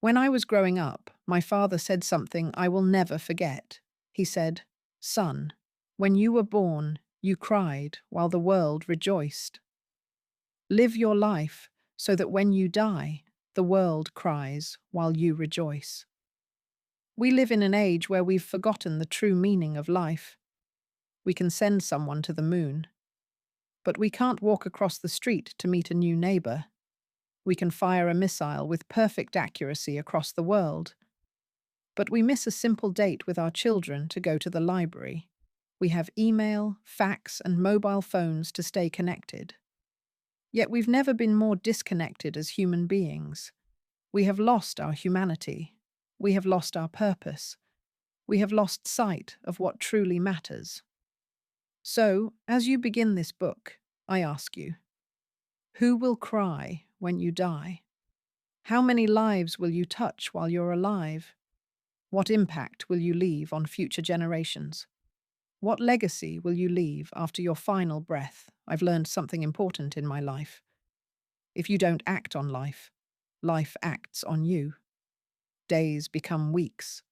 When I was growing up, my father said something I will never forget. He said, "Son, when you were born, you cried while the world rejoiced. Live your life so that when you die, the world cries while you rejoice." We live in an age where we've forgotten the true meaning of life. We can send someone to the moon, but we can't walk across the street to meet a new neighbor. We can fire a missile with perfect accuracy across the world, but we miss a simple date with our children to go to the library. We have email, fax, and mobile phones to stay connected. Yet we've never been more disconnected as human beings. We have lost our humanity. We have lost our purpose. We have lost sight of what truly matters. So, as you begin this book, I ask you, who will cry when you die? How many lives will you touch while you're alive? What impact will you leave on future generations? What legacy will you leave after your final breath? I've learned something important in my life. If you don't act on life, life acts on you. Days become weeks,